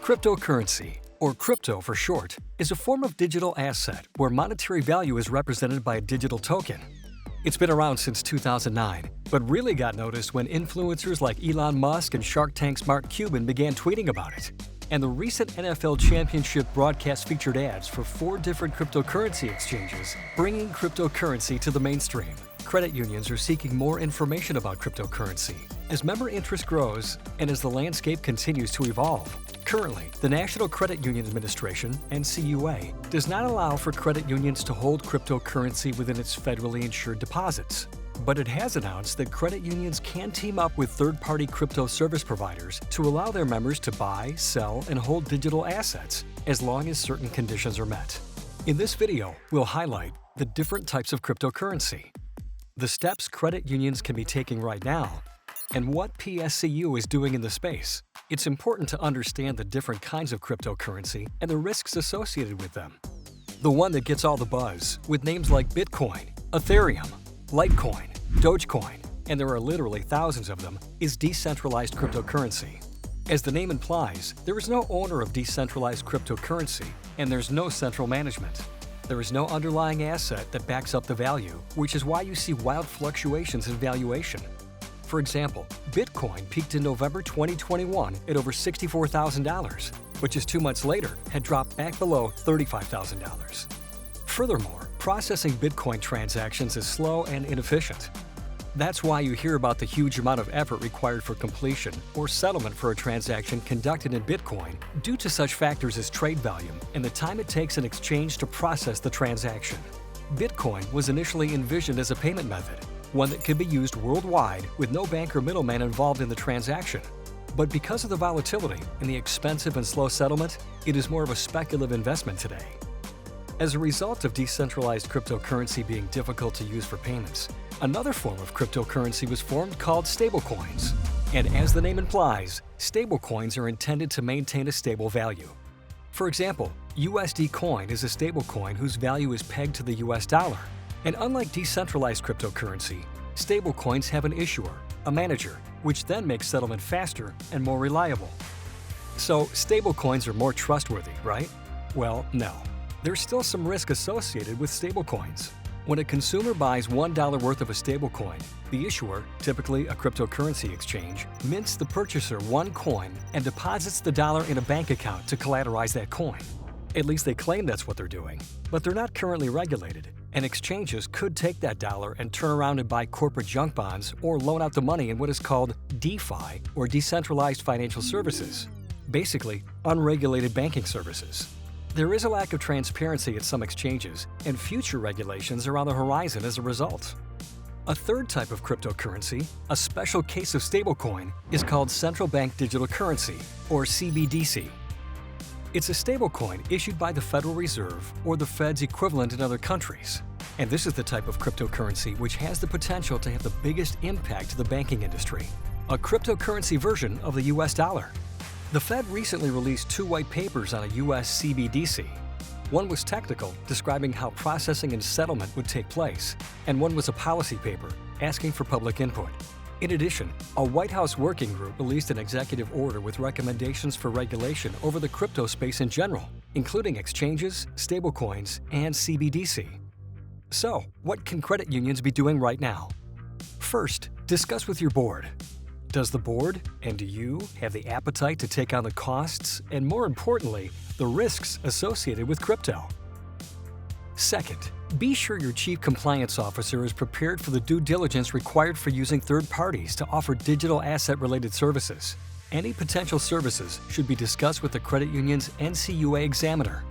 Cryptocurrency, or crypto for short, is a form of digital asset where monetary value is represented by a digital token. It's been around since 2009, but really got noticed when influencers like Elon Musk and Shark Tank's Mark Cuban began tweeting about it. And the recent NFL Championship broadcast featured ads for 4 different cryptocurrency exchanges, bringing cryptocurrency to the mainstream. Credit unions are seeking more information about cryptocurrency as member interest grows and as the landscape continues to evolve. Currently, the National Credit Union Administration, NCUA, does not allow for credit unions to hold cryptocurrency within its federally insured deposits. But it has announced that credit unions can team up with third-party crypto service providers to allow their members to buy, sell, and hold digital assets as long as certain conditions are met. In this video, we'll highlight the different types of cryptocurrency, the steps credit unions can be taking right now, and what PSCU is doing in the space. It's important to understand the different kinds of cryptocurrency and the risks associated with them. The one that gets all the buzz, with names like Bitcoin, Ethereum, Litecoin, Dogecoin, and there are literally thousands of them, is decentralized cryptocurrency. As the name implies, there is no owner of decentralized cryptocurrency, and there's no central management. There is no underlying asset that backs up the value, which is why you see wild fluctuations in valuation. For example, Bitcoin peaked in November 2021 at over $64,000, but just 2 months later had dropped back below $35,000. Furthermore, processing Bitcoin transactions is slow and inefficient. That's why you hear about the huge amount of effort required for completion or settlement for a transaction conducted in Bitcoin due to such factors as trade volume and the time it takes an exchange to process the transaction. Bitcoin was initially envisioned as a payment method, one that could be used worldwide with no bank or middleman involved in the transaction. But because of the volatility and the expensive and slow settlement, it is more of a speculative investment today. As a result of decentralized cryptocurrency being difficult to use for payments, another form of cryptocurrency was formed called stablecoins. And as the name implies, stablecoins are intended to maintain a stable value. For example, USD coin is a stablecoin whose value is pegged to the US dollar. And unlike decentralized cryptocurrency, stablecoins have an issuer, a manager, which then makes settlement faster and more reliable. So stablecoins are more trustworthy, right? Well, no. There's still some risk associated with stablecoins. When a consumer buys $1 worth of a stablecoin, the issuer, typically a cryptocurrency exchange, mints the purchaser one coin and deposits the dollar in a bank account to collateralize that coin. At least they claim that's what they're doing, but they're not currently regulated, and exchanges could take that dollar and turn around and buy corporate junk bonds or loan out the money in what is called DeFi, or decentralized financial services. Basically, unregulated banking services. There is a lack of transparency at some exchanges, and future regulations are on the horizon as a result. A third type of cryptocurrency, a special case of stablecoin, is called central bank digital currency, or CBDC. It's a stablecoin issued by the Federal Reserve or the Fed's equivalent in other countries. And this is the type of cryptocurrency which has the potential to have the biggest impact to the banking industry, a cryptocurrency version of the US dollar. The Fed recently released 2 white papers on a US CBDC. One was technical, describing how processing and settlement would take place, and one was a policy paper, asking for public input. In addition, a White House working group released an executive order with recommendations for regulation over the crypto space in general, including exchanges, stablecoins, and CBDC. So, what can credit unions be doing right now? First, discuss with your board. Does the board, and do you, have the appetite to take on the costs and, more importantly, the risks associated with crypto? Second, be sure your Chief Compliance Officer is prepared for the due diligence required for using third parties to offer digital asset-related services. Any potential services should be discussed with the credit union's NCUA examiner.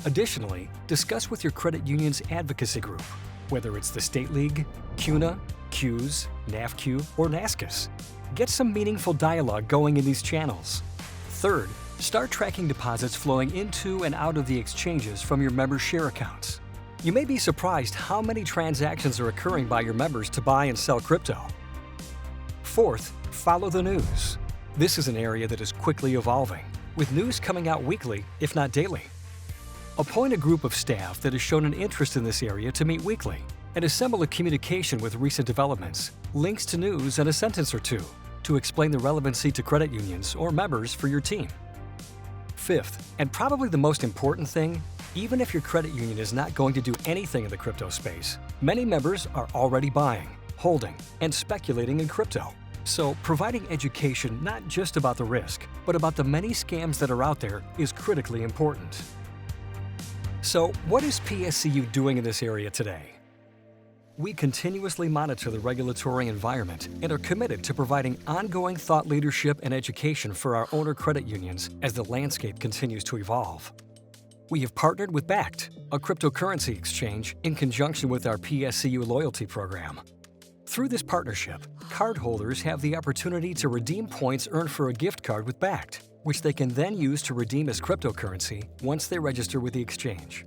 Additionally, discuss with your credit union's advocacy group, whether it's the State League, CUNA, CUES, NAFCU, or NASCUS. Get some meaningful dialogue going in these channels. Third, start tracking deposits flowing into and out of the exchanges from your members' share accounts. You may be surprised how many transactions are occurring by your members to buy and sell crypto. Fourth, follow the news. This is an area that is quickly evolving, with news coming out weekly, if not daily. Appoint a group of staff that has shown an interest in this area to meet weekly, and assemble a communication with recent developments, links to news, and a sentence or two to explain the relevancy to credit unions or members for your team. fifth, and probably the most important thing, even if your credit union is not going to do anything in the crypto space, many members are already buying, holding, and speculating in crypto. So, providing education not just about the risk, but about the many scams that are out there is critically important. So, what is PSCU doing in this area today? We continuously monitor the regulatory environment and are committed to providing ongoing thought leadership and education for our owner credit unions as the landscape continues to evolve. We have partnered with Bakkt, a cryptocurrency exchange, in conjunction with our PSCU loyalty program. Through this partnership, cardholders have the opportunity to redeem points earned for a gift card with Bakkt, which they can then use to redeem as cryptocurrency once they register with the exchange.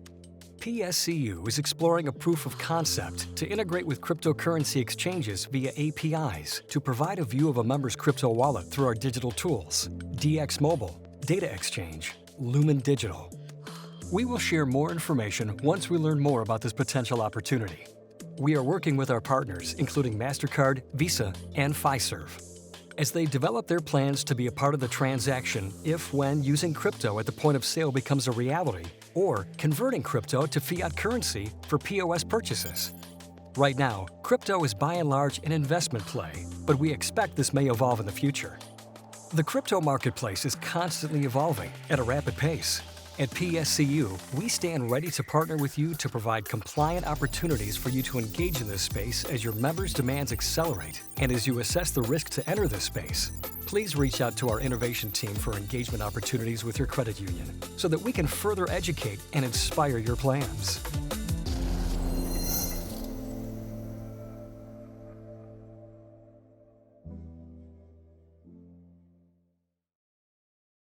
PSCU is exploring a proof of concept to integrate with cryptocurrency exchanges via APIs to provide a view of a member's crypto wallet through our digital tools, DX Mobile, Data Exchange, Lumen Digital. We will share more information once we learn more about this potential opportunity. We are working with our partners, including MasterCard, Visa, and Fiserv, as they develop their plans to be a part of the transaction when using crypto at the point of sale becomes a reality, or converting crypto to fiat currency for POS purchases. Right now, crypto is by and large an investment play, but we expect this may evolve in the future. The crypto marketplace is constantly evolving at a rapid pace. At PSCU, we stand ready to partner with you to provide compliant opportunities for you to engage in this space as your members' demands accelerate and as you assess the risk to enter this space. Please reach out to our innovation team for engagement opportunities with your credit union so that we can further educate and inspire your plans.